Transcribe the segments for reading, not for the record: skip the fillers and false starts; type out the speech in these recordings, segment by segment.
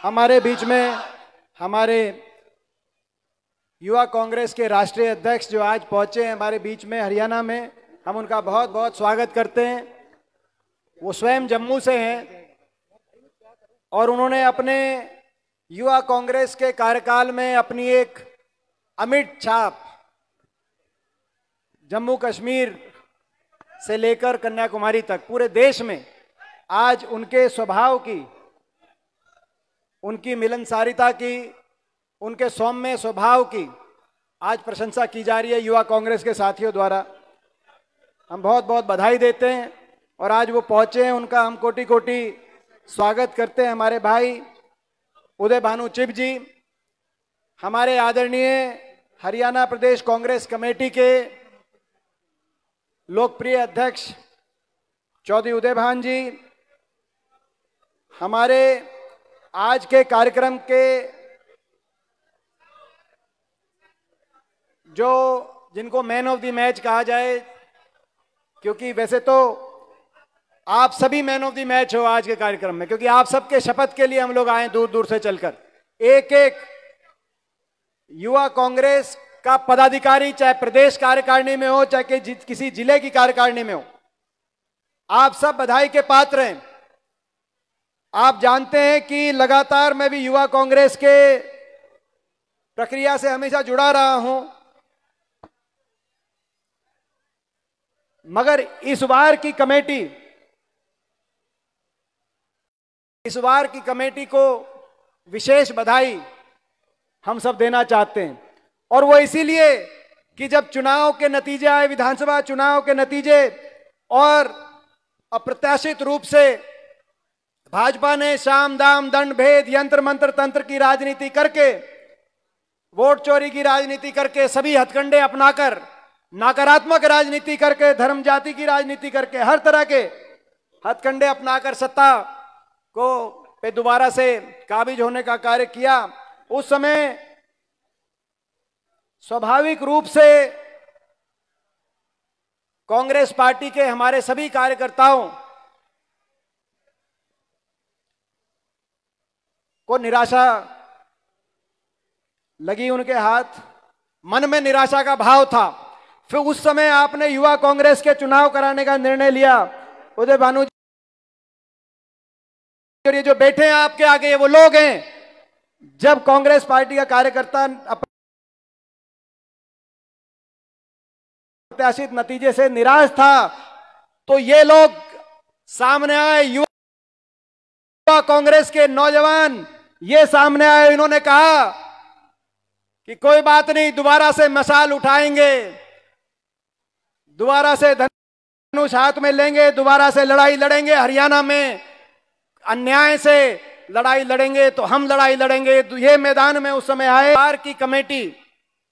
हमारे बीच में हमारे युवा कांग्रेस के राष्ट्रीय अध्यक्ष जो आज पहुंचे हैं हमारे बीच में हरियाणा में, हम उनका बहुत बहुत स्वागत करते हैं। वो स्वयं जम्मू से हैं और उन्होंने अपने युवा कांग्रेस के कार्यकाल में अपनी एक अमिट छाप जम्मू कश्मीर से लेकर कन्याकुमारी तक पूरे देश में आज उनके स्वभाव की, उनकी मिलनसारिता की, उनके सौम्य स्वभाव की आज प्रशंसा की जा रही है युवा कांग्रेस के साथियों द्वारा। हम बहुत बहुत बधाई देते हैं और आज वो पहुंचे हैं, उनका हम कोटि कोटि स्वागत करते हैं। हमारे भाई उदय भानु चिब जी, हमारे आदरणीय हरियाणा प्रदेश कांग्रेस कमेटी के लोकप्रिय अध्यक्ष चौधरी उदय भान जी, हमारे आज के कार्यक्रम के जो जिनको मैन ऑफ द मैच कहा जाए, क्योंकि वैसे तो आप सभी मैन ऑफ द मैच हो आज के कार्यक्रम में, क्योंकि आप सबके शपथ के लिए हम लोग आए दूर दूर से चलकर। एक एक युवा कांग्रेस का पदाधिकारी, चाहे प्रदेश कार्यकारिणी में हो, चाहे किसी जिले की कार्यकारिणी में हो, आप सब बधाई के पात्र हैं। आप जानते हैं कि लगातार मैं भी युवा कांग्रेस के प्रक्रिया से हमेशा जुड़ा रहा हूं, मगर इस बार की कमेटी को विशेष बधाई हम सब देना चाहते हैं। और वो इसीलिए कि जब चुनाव के नतीजे आए, विधानसभा चुनाव के नतीजे, और अप्रत्याशित रूप से भाजपा ने साम दाम दंड भेद यंत्र मंत्र तंत्र की राजनीति करके, वोट चोरी की राजनीति करके, सभी हथकंडे अपनाकर, नकारात्मक राजनीति करके, धर्म जाति की राजनीति करके, हर तरह के हथकंडे अपनाकर सत्ता को पे दोबारा से काबिज होने का कार्य किया। उस समय स्वाभाविक रूप से कांग्रेस पार्टी के हमारे सभी कार्यकर्ताओं को निराशा लगी, उनके हाथ, मन में निराशा का भाव था। फिर उस समय आपने युवा कांग्रेस के चुनाव कराने का निर्णय लिया। उदय भानु जी और ये जो बैठे हैं आपके आगे, ये वो लोग हैं, जब कांग्रेस पार्टी का कार्यकर्ता अप्रत्याशित नतीजे से निराश था, तो ये लोग सामने आए, युवा कांग्रेस के नौजवान ये सामने आए। इन्होंने कहा कि कोई बात नहीं, दोबारा से मशाल उठाएंगे, दोबारा से धनुष हाथ में लेंगे, दोबारा से लड़ाई लड़ेंगे, हरियाणा में अन्याय से लड़ाई लड़ेंगे, तो हम लड़ाई लड़ेंगे। ये मैदान में उस समय आए। बार की कमेटी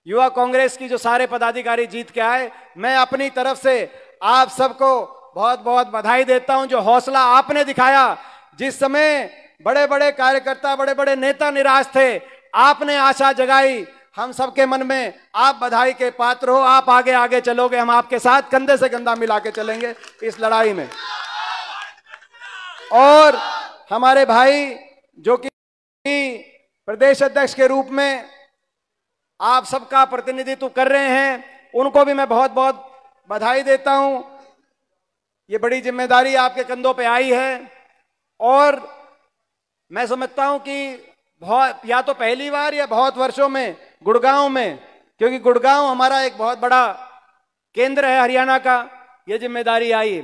युवा कांग्रेस की जो सारे पदाधिकारी जीत के आए, मैं अपनी तरफ से आप सबको बहुत बहुत बधाई देता हूं। जो हौसला आपने दिखाया, जिस समय बड़े बड़े कार्यकर्ता, बड़े बड़े नेता निराश थे, आपने आशा जगाई हम सबके मन में। आप बधाई के पात्र हो, आप आगे आगे चलोगे, हम आपके साथ कंधे से कंधा मिला के चलेंगे इस लड़ाई में। और हमारे भाई जो कि प्रदेश अध्यक्ष के रूप में आप सबका प्रतिनिधित्व कर रहे हैं, उनको भी मैं बहुत बहुत बधाई देता हूं। ये बड़ी जिम्मेदारी आपके कंधों पे आई है और मैं समझता हूं कि बहुत, या तो पहली बार या बहुत वर्षों में गुड़गांव में, क्योंकि गुड़गांव हमारा एक बहुत बड़ा केंद्र है हरियाणा का, ये जिम्मेदारी आई,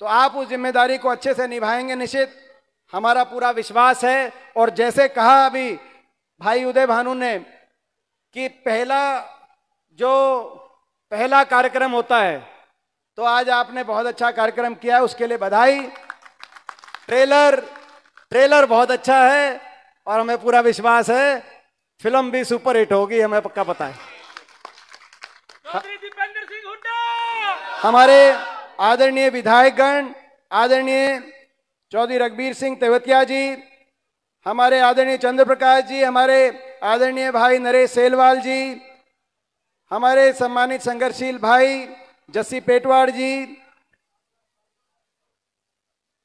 तो आप उस जिम्मेदारी को अच्छे से निभाएंगे निश्चित, हमारा पूरा विश्वास है। और जैसे कहा अभी भाई उदय भानु ने कि पहला कार्यक्रम होता है, तो आज आपने बहुत अच्छा कार्यक्रम किया है, उसके लिए बधाई। ट्रेलर बहुत अच्छा है और हमें पूरा विश्वास है फिल्म भी सुपर हिट होगी, हमें पक्का पता है। हमारे आदरणीय विधायकगण, आदरणीय चौधरी रघबीर सिंह तेवतिया जी, हमारे आदरणीय चंद्र प्रकाश जी, हमारे आदरणीय भाई नरेश सेलवाल जी, हमारे सम्मानित संघर्षशील भाई जस्सी पेटवाड़ जी,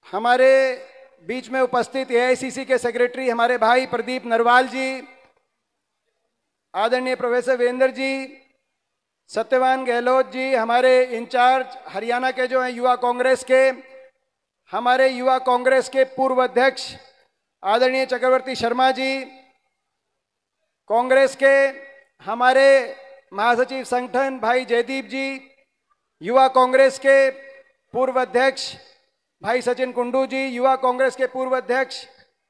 हमारे बीच में उपस्थित एआईसीसी के सेक्रेटरी हमारे भाई प्रदीप नरवाल जी, आदरणीय प्रोफेसर वीरेंद्र जी, सत्यवान गहलोत जी, हमारे इंचार्ज हरियाणा के जो हैं युवा कांग्रेस के, हमारे युवा कांग्रेस के पूर्व अध्यक्ष आदरणीय चक्रवर्ती शर्मा जी, कांग्रेस के हमारे महासचिव संगठन भाई जयदीप जी, युवा कांग्रेस के पूर्व अध्यक्ष भाई सचिन कुंडू जी, युवा कांग्रेस के पूर्व अध्यक्ष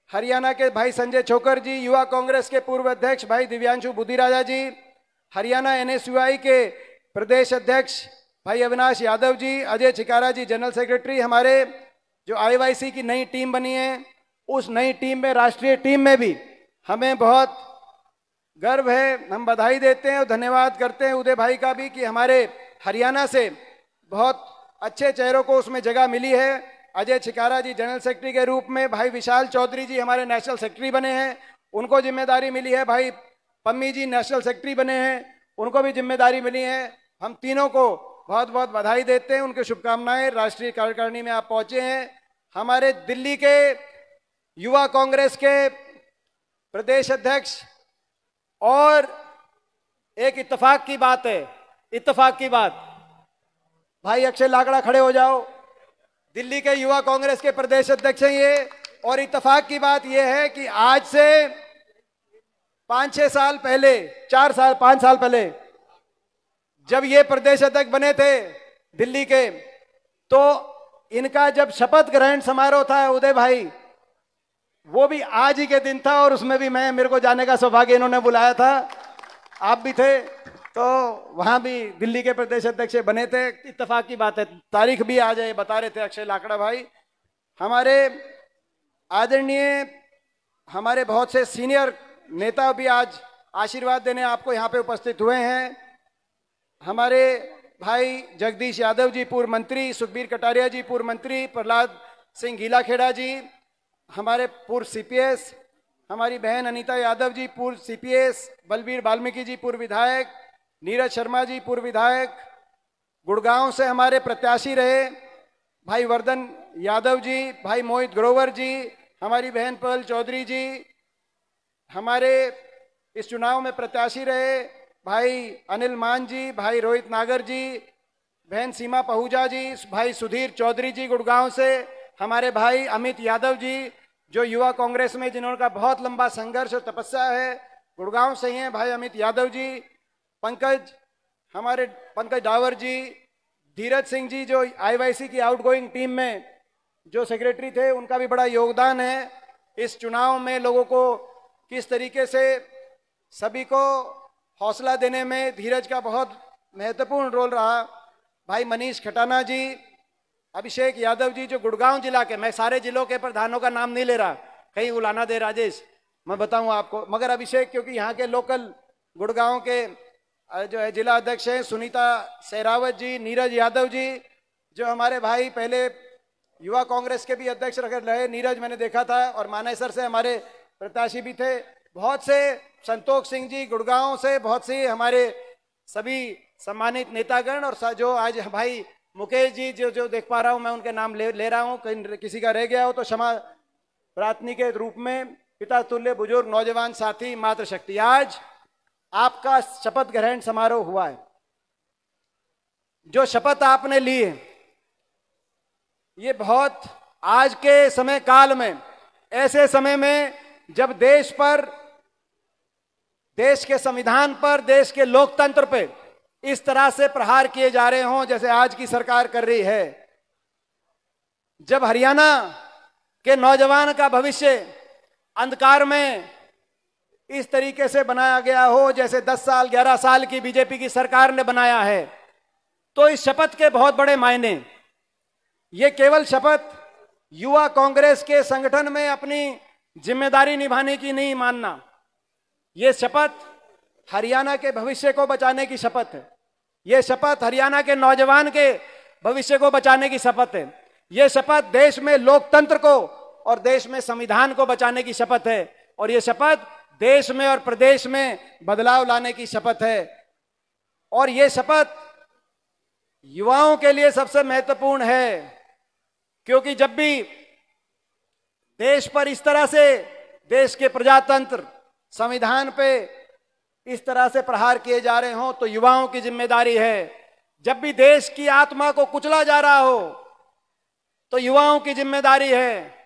हरियाणा के भाई संजय छोकर जी, युवा कांग्रेस के पूर्व अध्यक्ष भाई दिव्यांशु बुद्धिराजा जी, हरियाणा एनएसयूआई के प्रदेश अध्यक्ष भाई अविनाश यादव जी, अजय छिकारा जी जनरल सेक्रेटरी, हमारे जो आईवाईसी की नई टीम बनी है उस नई टीम में, राष्ट्रीय टीम में भी हमें बहुत गर्व है। हम बधाई देते हैं और धन्यवाद करते हैं उदय भाई का भी कि हमारे हरियाणा से बहुत अच्छे चेहरों को उसमें जगह मिली है। अजय छिकारा जी जनरल सेक्रेटरी के रूप में, भाई विशाल चौधरी जी हमारे नेशनल सेक्रेटरी बने हैं, उनको जिम्मेदारी मिली है। भाई पम्मी जी नेशनल सेक्रेटरी बने हैं, उनको भी जिम्मेदारी मिली है। हम तीनों को बहुत बहुत बधाई देते हैं, उनकी शुभकामनाएं। राष्ट्रीय कार्यकारिणी में आप पहुंचे हैं। हमारे दिल्ली के युवा कांग्रेस के प्रदेश अध्यक्ष, और एक इत्तेफाक की बात है, इत्तेफाक की बात, भाई अक्षय लाकड़ा खड़े हो जाओ, दिल्ली के युवा कांग्रेस के प्रदेश अध्यक्ष हैं ये। और इत्तेफाक की बात ये है कि आज से 5-6 साल पहले, 5 साल पहले जब ये प्रदेश अध्यक्ष बने थे दिल्ली के, तो इनका जब शपथ ग्रहण समारोह था उदय भाई, वो भी आज ही के दिन था, और उसमें भी मेरे को जाने का सौभाग्य इन्होंने बुलाया था, आप भी थे, तो वहां भी दिल्ली के प्रदेश अध्यक्ष बने थे। इत्तेफाक की बात है, तारीख भी आज है, बता रहे थे अक्षय लाकड़ा भाई। हमारे आदरणीय, हमारे बहुत से सीनियर नेता भी आज आशीर्वाद देने आपको यहाँ पे उपस्थित हुए हैं। हमारे भाई जगदीश यादव जी पूर्व मंत्री, सुखबीर कटारिया जी पूर्व मंत्री, प्रहलाद सिंह गीलाखेड़ा जी हमारे पूर्व सीपीएस, हमारी बहन अनीता यादव जी पूर्व सीपीएस, बलबीर वाल्मीकि जी पूर्व विधायक, नीरज शर्मा जी पूर्व विधायक, गुड़गांव से हमारे प्रत्याशी रहे भाई वर्धन यादव जी, भाई मोहित ग्रोवर जी, हमारी बहन पहल चौधरी जी, हमारे इस चुनाव में प्रत्याशी रहे भाई अनिल मान जी, भाई रोहित नागर जी, बहन सीमा पहूजा जी, भाई सुधीर चौधरी जी गुड़गांव से, हमारे भाई अमित यादव जी जो युवा कांग्रेस में जिन्होंने बहुत लंबा संघर्ष और तपस्या है, गुड़गांव से ही हैं भाई अमित यादव जी, पंकज, हमारे पंकज डावर जी, धीरज सिंह जी जो आईवाईसी की आउटगोइंग टीम में जो सेक्रेटरी थे, उनका भी बड़ा योगदान है इस चुनाव में। लोगों को किस तरीके से सभी को हौसला देने में धीरज का बहुत महत्वपूर्ण रोल रहा। भाई मनीष खटाना जी, अभिषेक यादव जी जो गुड़गांव जिला के, मैं सारे जिलों के प्रधानों का नाम नहीं ले रहा, कहीं उलाना दे राजेश, मैं बताऊं आपको, मगर अभिषेक क्योंकि यहाँ के लोकल गुड़गांव के जो है जिला अध्यक्ष हैं, सुनीता सहरावत जी, नीरज यादव जी जो हमारे भाई पहले युवा कांग्रेस के भी अध्यक्ष रहे, नीरज मैंने देखा था, और मानेसर से हमारे प्रत्याशी भी थे, बहुत से, संतोष सिंह जी गुड़गांव से, बहुत से हमारे सभी सम्मानित नेतागण, और जो आज भाई मुकेश जी जो देख पा रहा हूं मैं, उनके नाम ले रहा हूं, कहीं किसी का रह गया हो तो क्षमा प्रार्थनी के रूप में। पिता तुल्य बुजुर्ग नौजवान साथी मातृशक्ति, आज आपका शपथ ग्रहण समारोह हुआ है। जो शपथ आपने ली है ये बहुत आज के समय काल में, ऐसे समय में जब देश पर, देश के संविधान पर, देश के लोकतंत्र पे इस तरह से प्रहार किए जा रहे हों जैसे आज की सरकार कर रही है, जब हरियाणा के नौजवान का भविष्य अंधकार में इस तरीके से बनाया गया हो जैसे 10 साल 11 साल की बीजेपी की सरकार ने बनाया है, तो इस शपथ के बहुत बड़े मायने। ये केवल शपथ युवा कांग्रेस के संगठन में अपनी जिम्मेदारी निभाने की नहीं मानना, ये शपथ हरियाणा के भविष्य को बचाने की शपथ है। ये शपथ हरियाणा के नौजवान के भविष्य को बचाने की शपथ है। ये शपथ देश में लोकतंत्र को और देश में संविधान को बचाने की शपथ है, और ये शपथ देश में और प्रदेश में बदलाव लाने की शपथ है। और ये शपथ युवाओं के लिए सबसे महत्वपूर्ण है, क्योंकि जब भी देश पर इस तरह से, देश के प्रजातंत्र संविधान पे इस तरह से प्रहार किए जा रहे हों, तो युवाओं की जिम्मेदारी है। जब भी देश की आत्मा को कुचला जा रहा हो तो युवाओं की जिम्मेदारी है।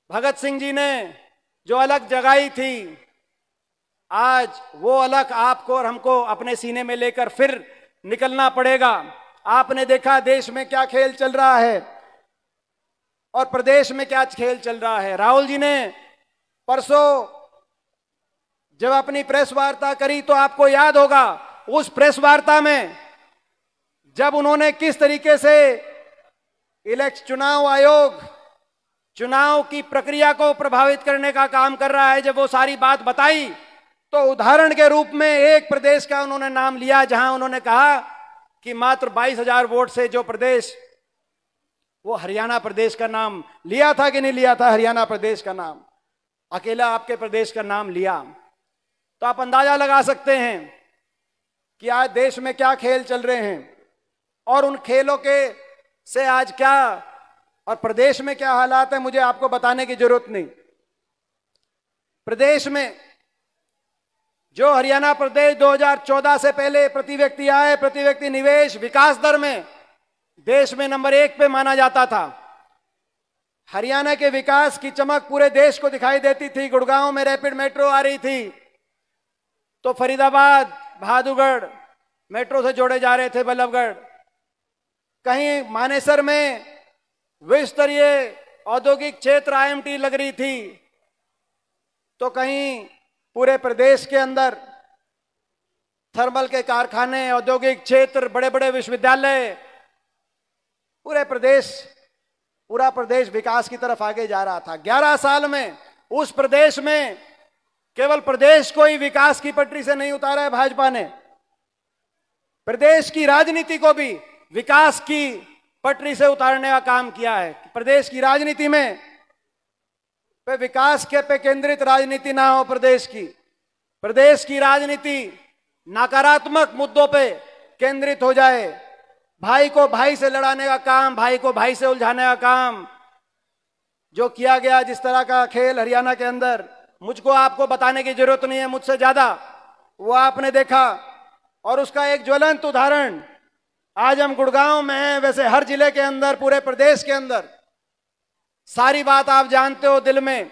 भगत सिंह जी ने जो अलग जगाई थी, आज वो अलग आपको और हमको अपने सीने में लेकर फिर निकलना पड़ेगा। आपने देखा देश में क्या खेल चल रहा है और प्रदेश में क्या खेल चल रहा है। राहुल जी ने परसों जब अपनी प्रेस वार्ता करी तो आपको याद होगा, उस प्रेस वार्ता में जब उन्होंने किस तरीके से चुनाव आयोग चुनाव की प्रक्रिया को प्रभावित करने का काम कर रहा है, जब वो सारी बात बताई, तो उदाहरण के रूप में एक प्रदेश का उन्होंने नाम लिया जहां उन्होंने कहा कि मात्र 22,000 वोट से जो प्रदेश, वो हरियाणा प्रदेश का नाम लिया था कि नहीं लिया था? हरियाणा प्रदेश का नाम, अकेला आपके प्रदेश का नाम लिया। तो आप अंदाजा लगा सकते हैं कि आज देश में क्या खेल चल रहे हैं और उन खेलों के से आज क्या और प्रदेश में क्या हालात है, मुझे आपको बताने की जरूरत नहीं। प्रदेश में जो हरियाणा प्रदेश 2014 से पहले प्रति व्यक्ति आय, प्रति व्यक्ति निवेश, विकास दर में देश में नंबर 1 पे माना जाता था। हरियाणा के विकास की चमक पूरे देश को दिखाई देती थी। गुड़गांव में रैपिड मेट्रो आ रही थी तो फरीदाबाद, बहादुरगढ़ मेट्रो से जोड़े जा रहे थे, बल्लभगढ़। कहीं मानेसर में विश्व स्तरीय औद्योगिक क्षेत्र IMT लग रही थी, तो कहीं पूरे प्रदेश के अंदर थर्मल के कारखाने, औद्योगिक क्षेत्र, बड़े बड़े विश्वविद्यालय, पूरा प्रदेश विकास की तरफ आगे जा रहा था। 11 साल में उस प्रदेश में केवल प्रदेश को ही विकास की पटरी से नहीं उतारा है भाजपा ने, प्रदेश की राजनीति को भी विकास की पटरी से उतारने का काम किया है। प्रदेश की राजनीति में पे विकास के पे केंद्रित राजनीति ना हो, प्रदेश की राजनीति नकारात्मक मुद्दों पे केंद्रित हो जाए। भाई को भाई से लड़ाने का काम, भाई को भाई से उलझाने का काम जो किया गया, जिस तरह का खेल हरियाणा के अंदर, मुझको आपको बताने की जरूरत नहीं है, मुझसे ज्यादा वो आपने देखा। और उसका एक ज्वलंत उदाहरण आज हम गुड़गांव में हैं, वैसे हर जिले के अंदर, पूरे प्रदेश के अंदर सारी बात आप जानते हो दिल में,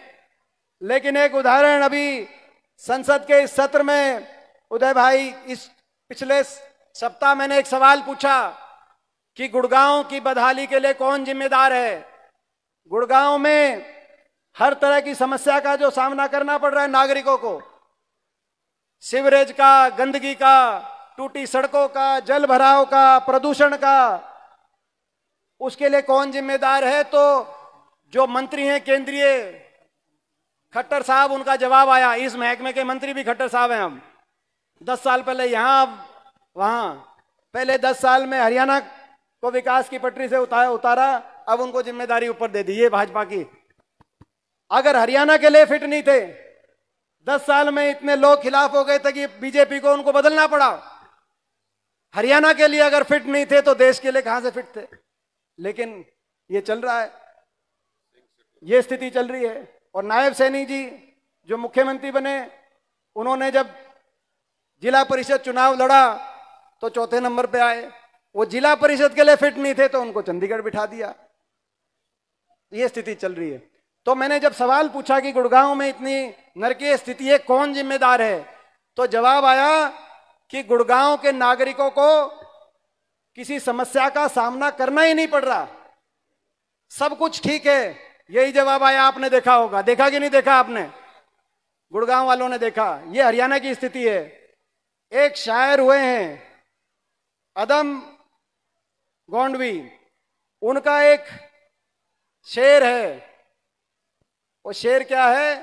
लेकिन एक उदाहरण अभी संसद के इस सत्र में उदय भाई, इस पिछले सप्ताह मैंने एक सवाल पूछा कि गुड़गांव की बदहाली के लिए कौन जिम्मेदार है। गुड़गांव में हर तरह की समस्या का जो सामना करना पड़ रहा है नागरिकों को, सीवरेज का, गंदगी का, टूटी सड़कों का, जल भराव का, प्रदूषण का, उसके लिए कौन जिम्मेदार है? तो जो मंत्री हैं केंद्रीय, खट्टर साहब, उनका जवाब आया। इस महकमे के मंत्री भी खट्टर साहब हैं। हम 10 साल पहले यहां, वहां, पहले 10 साल में हरियाणा को विकास की पटरी से उतारा, अब उनको जिम्मेदारी ऊपर दे दी है भाजपा की। अगर हरियाणा के लिए फिट नहीं थे, 10 साल में इतने लोग खिलाफ हो गए थे कि बीजेपी को उनको बदलना पड़ा। हरियाणा के लिए अगर फिट नहीं थे तो देश के लिए कहां से फिट थे? लेकिन ये चल रहा है, ये स्थिति चल रही है। और नायब सैनी जी जो मुख्यमंत्री बने, उन्होंने जब जिला परिषद चुनाव लड़ा तो चौथे नंबर पे आए। वो जिला परिषद के लिए फिट नहीं थे तो उनको चंडीगढ़ बिठा दिया। ये स्थिति चल रही है। तो मैंने जब सवाल पूछा कि गुड़गांव में इतनी नरकीय स्थिति है, कौन जिम्मेदार है, तो जवाब आया कि गुड़गांव के नागरिकों को किसी समस्या का सामना करना ही नहीं पड़ रहा, सब कुछ ठीक है। यही जवाब आया। आपने देखा होगा, देखा कि नहीं देखा आपने? गुड़गांव वालों ने देखा। ये हरियाणा की स्थिति है। एक शायर हुए हैं अदम गोंडवी, उनका एक शेर है। वो शेर क्या है?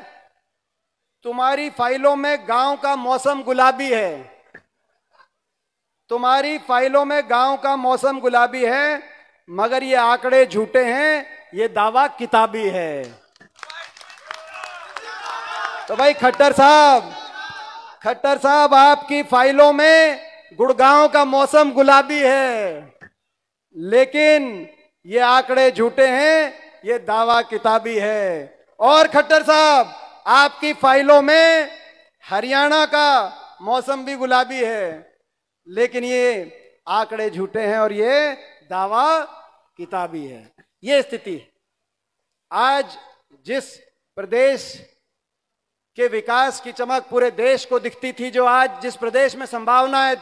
तुम्हारी फाइलों में गांव का मौसम गुलाबी है, तुम्हारी फाइलों में गांव का मौसम गुलाबी है, मगर ये आंकड़े झूठे हैं, ये दावा किताबी है। तो भाई खट्टर साहब, आपकी फाइलों में गुड़गांव का मौसम गुलाबी है, लेकिन ये आंकड़े झूठे हैं, ये दावा किताबी है। और खट्टर साहब, आपकी फाइलों में हरियाणा का मौसम भी गुलाबी है, लेकिन ये आंकड़े झूठे हैं और ये दावा किताबी है। ये स्थिति आज जिस प्रदेश के विकास की चमक पूरे देश को दिखती थी, जो आज जिस प्रदेश में संभावना है,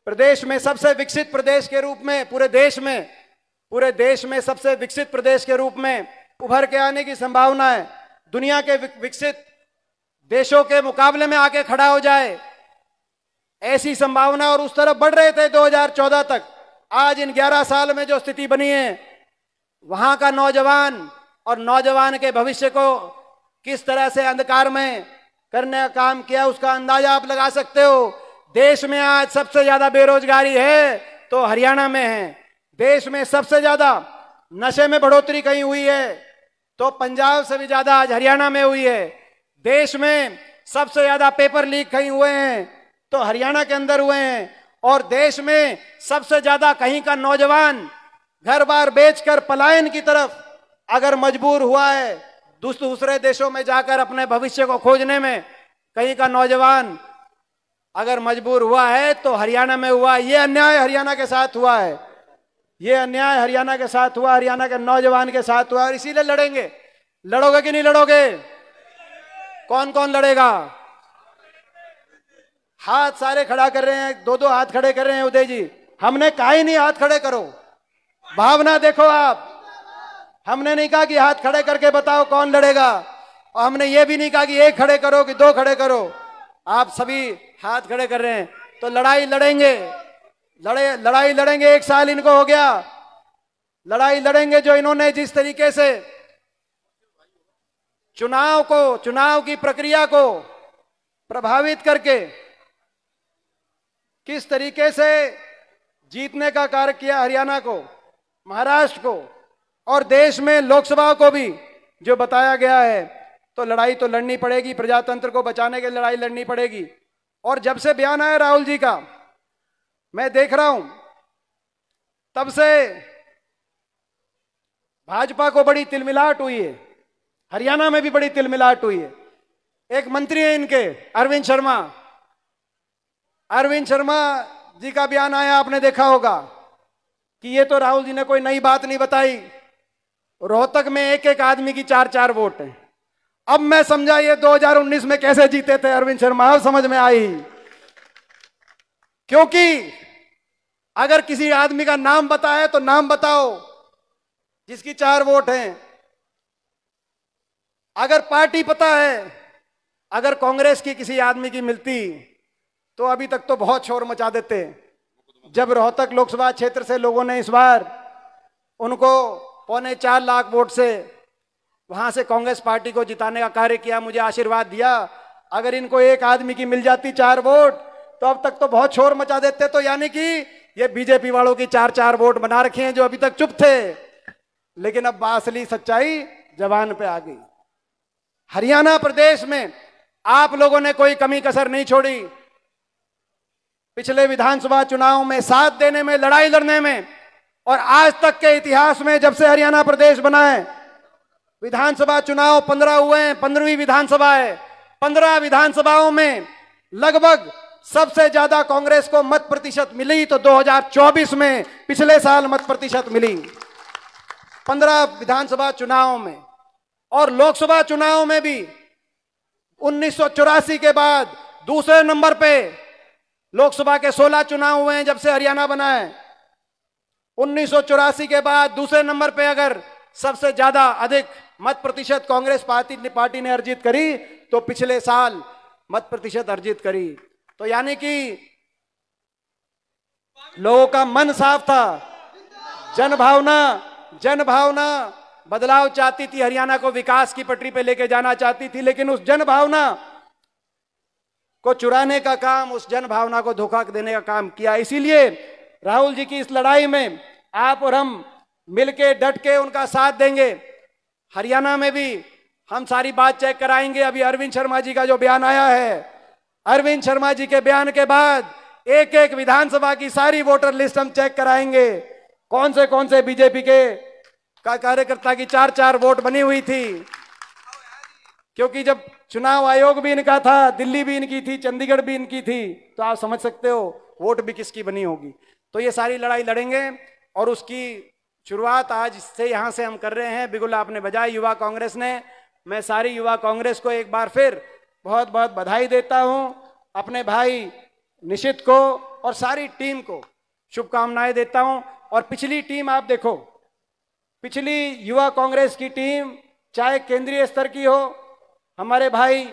प्रदेश में सबसे विकसित प्रदेश के रूप में, पूरे देश में सबसे विकसित प्रदेश के रूप में उभर के आने की संभावना है, दुनिया के विकसित देशों के मुकाबले में आके खड़ा हो जाए, ऐसी संभावना, और उस तरफ बढ़ रहे थे 2014 तक। आज इन 11 साल में जो स्थिति बनी है, वहां का नौजवान और नौजवान के भविष्य को किस तरह से अंधकार में करने का काम किया, उसका अंदाजा आप लगा सकते हो। देश में आज सबसे ज्यादा बेरोजगारी है तो हरियाणा में है। देश में सबसे ज्यादा नशे में बढ़ोतरी कहीं हुई है तो पंजाब से भी ज्यादा आज हरियाणा में हुई है। देश में सबसे ज्यादा पेपर लीक कहीं हुए हैं तो हरियाणा के अंदर हुए हैं। और देश में सबसे ज्यादा कहीं का नौजवान घर बार बेचकर पलायन की तरफ अगर मजबूर हुआ है, दूसरे देशों में जाकर अपने भविष्य को खोजने में कहीं का नौजवान अगर मजबूर हुआ है तो हरियाणा में हुआ। ये अन्याय हरियाणा के साथ हुआ है, ये अन्याय हरियाणा के साथ हुआ, हरियाणा के नौजवान के साथ हुआ, और इसीलिए लड़ेंगे। लड़ोगे कि नहीं लड़ोगे? कौन कौन लड़ेगा? हाथ सारे खड़ा कर रहे हैं, दो हाथ खड़े कर रहे हैं। उदय जी, हमने कहा ही नहीं हाथ खड़े करो, भावना देखो आप। हमने नहीं कहा कि हाथ खड़े करके बताओ कौन लड़ेगा, और हमने ये भी नहीं कहा कि एक खड़े करो कि दो खड़े करो। आप सभी हाथ खड़े कर रहे हैं तो लड़ाई लड़ेंगे, लड़ाई लड़ेंगे। 1 साल इनको हो गया, लड़ाई लड़ेंगे। जो इन्होंने जिस तरीके से चुनाव की प्रक्रिया को प्रभावित करके किस तरीके से जीतने का कार्य किया हरियाणा को, महाराष्ट्र को और देश में लोकसभा को भी जो बताया गया है, तो लड़ाई तो लड़नी पड़ेगी। प्रजातंत्र को बचाने के लड़ाई लड़नी पड़ेगी। और जब से बयान आया राहुल जी का, मैं देख रहा हूं तब से भाजपा को बड़ी तिलमिलाहट हुई है, हरियाणा में भी बड़ी तिलमिलाहट हुई है। एक मंत्री है इनके, अरविंद शर्मा जी का बयान आया, आपने देखा होगा कि ये तो राहुल जी ने कोई नई बात नहीं बताई। रोहतक में एक एक आदमी की 4-4 वोट है। अब मैं समझा ये 2019 में कैसे जीते थे अरविंद शर्मा, अब समझ में आई। क्योंकि अगर किसी आदमी का नाम बताए तो नाम बताओ जिसकी 4 वोट हैं। अगर पार्टी पता है, अगर कांग्रेस की किसी आदमी की मिलती तो अभी तक तो बहुत शोर मचा देते। जब रोहतक लोकसभा क्षेत्र से लोगों ने इस बार उनको 4.25 लाख वोट से वहां से कांग्रेस पार्टी को जिताने का कार्य किया, मुझे आशीर्वाद दिया। अगर इनको एक आदमी की मिल जाती 4 वोट तो अब तक तो बहुत शोर मचा देते। तो यानी कि ये बीजेपी वालों की 4-4 वोट बना रखे हैं जो अभी तक चुप थे, लेकिन अब असली सच्चाई जबान पे आ गई। हरियाणा प्रदेश में आप लोगों ने कोई कमी कसर नहीं छोड़ी। पिछले विधानसभा चुनाव में साथ देने में, लड़ाई लड़ने में, और आज तक के इतिहास में जब से हरियाणा प्रदेश बना है, विधानसभा चुनाव 15 हुए हैं, 15वीं विधानसभा है। 15 विधानसभाओं में लगभग सबसे ज्यादा कांग्रेस को मत प्रतिशत मिली तो 2024 में, पिछले साल मत प्रतिशत मिली 15 विधानसभा चुनाव में। और लोकसभा चुनाव में भी 1984 के बाद दूसरे नंबर पे लोकसभा के 16 चुनाव हुए हैं जब से हरियाणा बना है। 1984 के बाद दूसरे नंबर पे अगर सबसे ज्यादा अधिक मत प्रतिशत कांग्रेस पार्टी ने अर्जित करी तो पिछले साल मत प्रतिशत अर्जित करी। तो यानी कि लोगों का मन साफ था, जनभावना बदलाव चाहती थी, हरियाणा को विकास की पटरी पे लेके जाना चाहती थी। लेकिन उस जनभावना को चुराने का काम, उस जनभावना को धोखा देने का काम किया। इसीलिए राहुल जी की इस लड़ाई में आप और हम मिलके डट के उनका साथ देंगे। हरियाणा में भी हम सारी बात चेक कराएंगे। अभी अरविंद शर्मा जी का जो बयान आया है, अरविंद शर्मा जी के बयान के बाद एक एक विधानसभा की सारी वोटर लिस्ट हम चेक कराएंगे। कौन से बीजेपी के का कार्यकर्ता की 4-4 वोट बनी हुई थी, क्योंकि जब चुनाव आयोग भी इनका था, दिल्ली भी इनकी थी, चंडीगढ़ भी इनकी थी, तो आप समझ सकते हो वोट भी किसकी बनी होगी। तो ये सारी लड़ाई लड़ेंगे और उसकी शुरुआत आज से यहां से हम कर रहे हैं। बिगुल आपने बजाई युवा कांग्रेस ने। मैं सारी युवा कांग्रेस को एक बार फिर बहुत बहुत बधाई देता हूं, अपने भाई निशित को और सारी टीम को शुभकामनाएं देता हूं। और पिछली टीम आप देखो, पिछली युवा कांग्रेस की टीम चाहे केंद्रीय स्तर की हो, हमारे भाई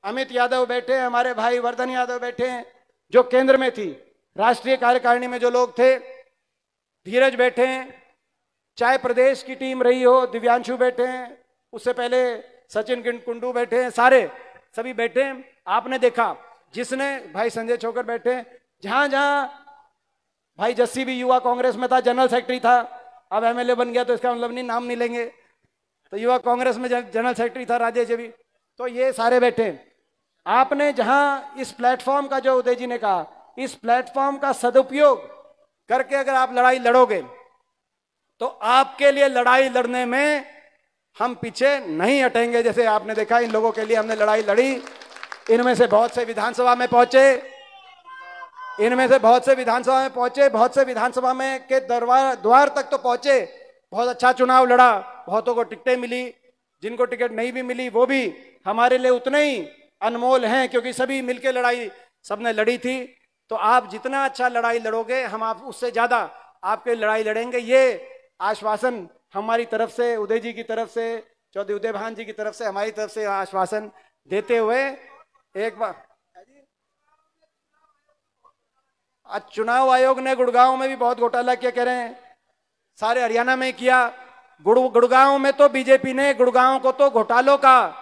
अमित यादव बैठे हैं, हमारे भाई वर्धन यादव बैठे हैं, जो केंद्र में थी, राष्ट्रीय कार्यकारिणी में जो लोग थे, धीरज बैठे हैं, चाहे प्रदेश की टीम रही हो, दिव्यांशु बैठे हैं, उससे पहले सचिन कुंडू बैठे हैं, सारे सभी बैठे हैं। आपने देखा जिसने भाई संजय छोकर बैठे, जहां जहां भाई जस्सी भी युवा कांग्रेस में था, जनरल सेक्रेटरी था, अब एमएलए बन गया तो इसका मतलब नहीं, नाम नहीं लेंगे, तो युवा कांग्रेस में जनरल सेक्रेटरी था राजेश जी भी, तो ये सारे बैठे। आपने जहां इस प्लेटफॉर्म का, जो उदय जी ने कहा, इस प्लेटफॉर्म का सदुपयोग करके अगर आप लड़ाई लड़ोगे तो आपके लिए लड़ाई लड़ने में हम पीछे नहीं हटेंगे। जैसे आपने देखा इन लोगों के लिए हमने लड़ाई लड़ी, इनमें से बहुत से विधानसभा में पहुंचे, इनमें से बहुत से विधानसभा में पहुंचे, बहुत से विधानसभा में के द्वार तक तो पहुंचे, बहुत अच्छा चुनाव लड़ा, बहुतों को टिकटें मिली, जिनको टिकट नहीं भी मिली वो भी हमारे लिए उतने ही अनमोल हैं, क्योंकि सभी मिलकर लड़ाई सबने लड़ी थी। तो आप जितना अच्छा लड़ाई लड़ोगे, हम आप उससे ज्यादा आपके लड़ाई लड़ेंगे। ये आश्वासन हमारी तरफ से, उदय जी की तरफ से, चौधरी उदय भान जी की तरफ से, हमारी तरफ से आश्वासन देते हुए एक बार, आज चुनाव आयोग ने गुड़गांव में भी बहुत घोटाला किया, कह रहे हैं सारे हरियाणा में किया, गुड़गांव में तो बीजेपी ने गुड़गांव को तो घोटालों का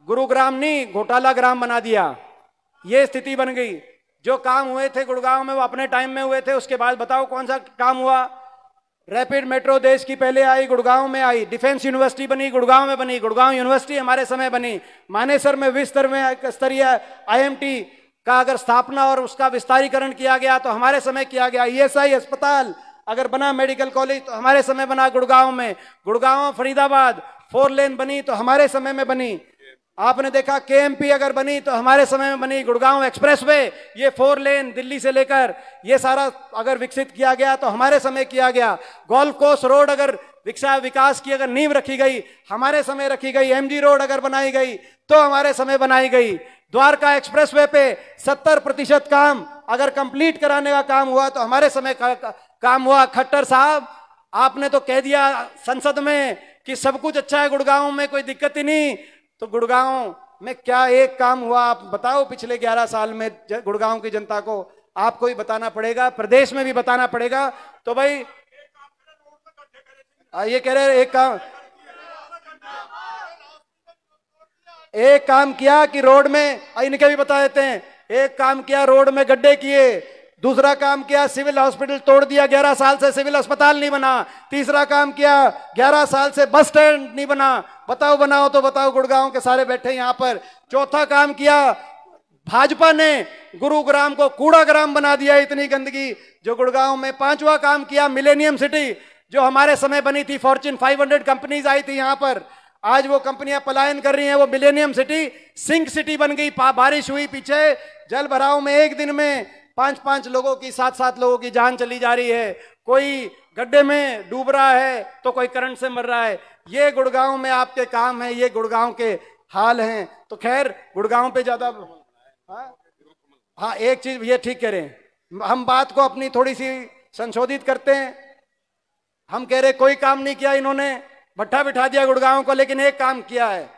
गुरुग्राम नहीं घोटाला ग्राम बना दिया। ये स्थिति बन गई। जो काम हुए थे गुड़गांव में वो अपने टाइम में हुए थे, उसके बाद बताओ कौन सा काम हुआ। रैपिड मेट्रो देश की पहले आई, गुड़गांव में आई, डिफेंस यूनिवर्सिटी बनी, गुड़गांव में बनी, गुड़गांव यूनिवर्सिटी हमारे समय बनी, मानेसर में विश्व स्तरीय आईएमटी का अगर स्थापना और उसका विस्तारीकरण किया गया तो हमारे समय किया गया। ईएसआई अस्पताल अगर बना, मेडिकल कॉलेज, तो हमारे समय बना गुड़गांव में। गुड़गांव फरीदाबाद 4 लेन बनी तो हमारे समय में बनी। आपने देखा केएमपी अगर बनी तो हमारे समय में बनी। गुड़गांव एक्सप्रेसवे, ये 4 लेन दिल्ली से लेकर ये सारा अगर विकसित किया गया तो हमारे समय किया गया। गोल्फ कोर्स रोड अगर विकास की अगर नींव रखी गई, हमारे समय रखी गई। एमजी रोड अगर बनाई गई तो हमारे समय बनाई गई। द्वारका एक्सप्रेसवे पे 70% काम अगर कंप्लीट कराने का काम हुआ तो हमारे समय काम हुआ। खट्टर साहब, आपने तो कह दिया संसद में कि सब कुछ अच्छा है गुड़गांव में, कोई दिक्कत ही नहीं, तो गुड़गांव में क्या एक काम हुआ आप बताओ पिछले 11 साल में गुड़गांव की जनता को? आपको ही बताना पड़ेगा, प्रदेश में भी बताना पड़ेगा। तो भाई ये कह रहे एक काम किया कि रोड में, इनके भी बता देते हैं, एक काम किया रोड में गड्ढे किए, दूसरा काम किया सिविल हॉस्पिटल तोड़ दिया, 11 साल से सिविल अस्पताल नहीं बना। तीसरा काम किया 11 साल से बस स्टैंड नहीं बना। बताओ बनाओ तो बताओ, गुड़गांव के सारे बैठे यहाँ पर। चौथा काम किया भाजपा ने, गुरुग्राम को कूड़ा ग्राम बना दिया, इतनी गंदगी जो गुड़गांव में। पांचवा काम किया मिलेनियम सिटी, जो हमारे समय बनी थी, फॉर्च्यून 500 कंपनीज आई थी यहाँ पर, आज वो कंपनियां पलायन कर रही हैं। वो मिलेनियम सिटी सिंक सिटी बन गई। बारिश हुई पीछे, जल भराव में एक दिन में 5-5 लोगों की, 7-7 लोगों की जान चली जा रही है। कोई गड्ढे में डूब रहा है तो कोई करंट से मर रहा है। ये गुड़गांव में आपके काम है, ये गुड़गांव के हाल हैं। तो खैर गुड़गांव पे ज्यादा, हाँ एक चीज ये ठीक कह रहे हैं, हम बात को अपनी थोड़ी सी संशोधित करते हैं। हम कह रहे कोई काम नहीं किया इन्होंने, भट्ठा बिठा दिया गुड़गांव को, लेकिन एक काम किया है।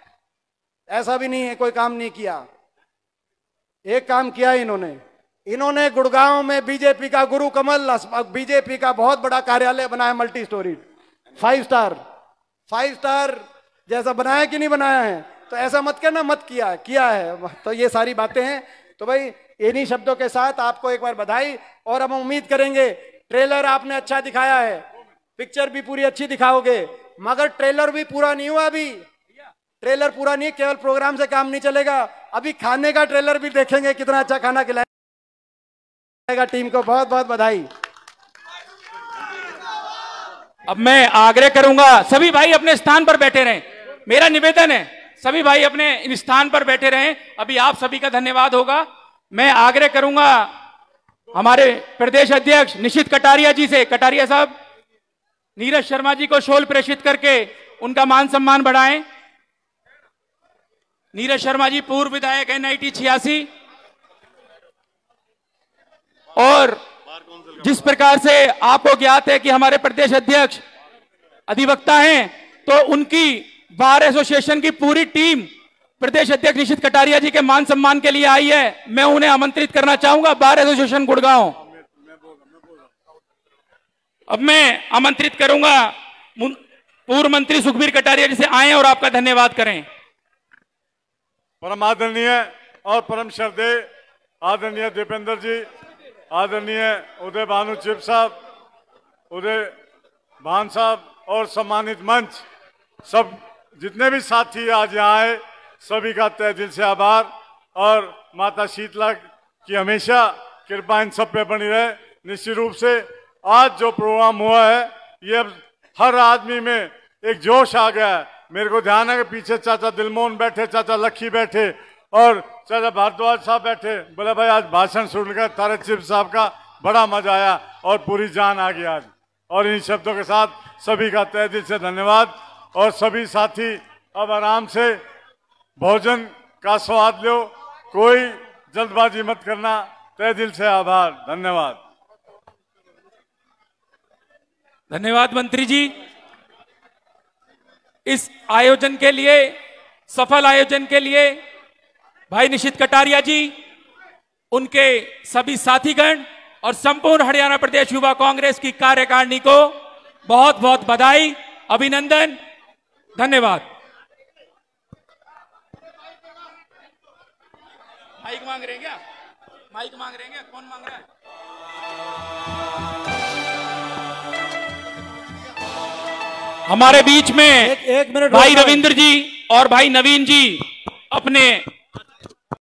ऐसा भी नहीं है कोई काम नहीं किया, एक काम किया इन्होंने गुड़गांव में बीजेपी का गुरु कमल, बीजेपी का बहुत बड़ा कार्यालय बनाया, मल्टी स्टोरी 5 स्टार जैसा बनाया कि नहीं बनाया है? तो ऐसा मत कहना मत किया है। तो ये सारी बातें हैं। तो भाई इन्हीं शब्दों के साथ आपको एक बार बधाई, और हम उम्मीद करेंगे ट्रेलर आपने अच्छा दिखाया है, पिक्चर भी पूरी अच्छी दिखाओगे, मगर ट्रेलर भी पूरा नहीं हुआ। अभी ट्रेलर पूरा नहीं, केवल प्रोग्राम से काम नहीं चलेगा, अभी खाने का ट्रेलर भी देखेंगे, कितना अच्छा खाना खिलाएगा। टीम को बहुत बहुत बधाई। अब मैं आग्रह करूंगा सभी भाई अपने स्थान पर बैठे रहें। मेरा निवेदन है सभी भाई अपने स्थान पर बैठे रहें। अभी आप सभी का धन्यवाद होगा। मैं आग्रह करूंगा हमारे प्रदेश अध्यक्ष निशित कटारिया जी से, कटारिया साहब नीरज शर्मा जी को शॉल प्रेषित करके उनका मान सम्मान बढ़ाएं। नीरज शर्मा जी पूर्व विधायक NIT 86, और जिस प्रकार से आपको ज्ञात है कि हमारे प्रदेश अध्यक्ष अधिवक्ता हैं, तो उनकी बार एसोसिएशन की पूरी टीम प्रदेश अध्यक्ष निशित कटारिया जी के मान सम्मान के लिए आई है। मैं उन्हें आमंत्रित करना चाहूंगा, बार एसोसिएशन गुड़गांव। अब मैं आमंत्रित करूंगा पूर्व मंत्री सुखबीर कटारिया जी से आए और आपका धन्यवाद करें। परम आदरणीय और परम श्रद्धेय आदरणीय दीपेंद्र जी, आदरणीय उदय भानु चिप साहब, उदय भान साहब और सम्मानित मंच, सब जितने भी साथी आज यहाँ आए सभी का तहे दिल से आभार। और माता शीतला की हमेशा कृपा इन सब पे बनी रहे। निश्चित रूप से आज जो प्रोग्राम हुआ है ये अब हर आदमी में एक जोश आ गया है। मेरे को ध्यान है कि पीछे चाचा दिलमोहन बैठे, चाचा लक्की बैठे और चाचा भारद्वाज साहब बैठे। बोले भाई आज भाषण सुनकर तारे चिप साहब का बड़ा मजा आया और पूरी जान आ गई आज। और इन शब्दों के साथ सभी का तहे दिल से धन्यवाद। और सभी साथी अब आराम से भोजन का स्वाद लो, कोई जल्दबाजी मत करना। तहे दिल से आभार, धन्यवाद। धन्यवाद मंत्री जी। इस आयोजन के लिए, सफल आयोजन के लिए भाई निशित कटारिया जी, उनके सभी साथीगण और संपूर्ण हरियाणा प्रदेश युवा कांग्रेस की कार्यकारिणी को बहुत बहुत बधाई, अभिनंदन, धन्यवाद। माइक मांग रहे हैं क्या? माइक मांग रहे हैं क्या? कौन मांग रहा है? हमारे बीच में एक मिनट भाई रविंद्र जी और भाई नवीन जी अपने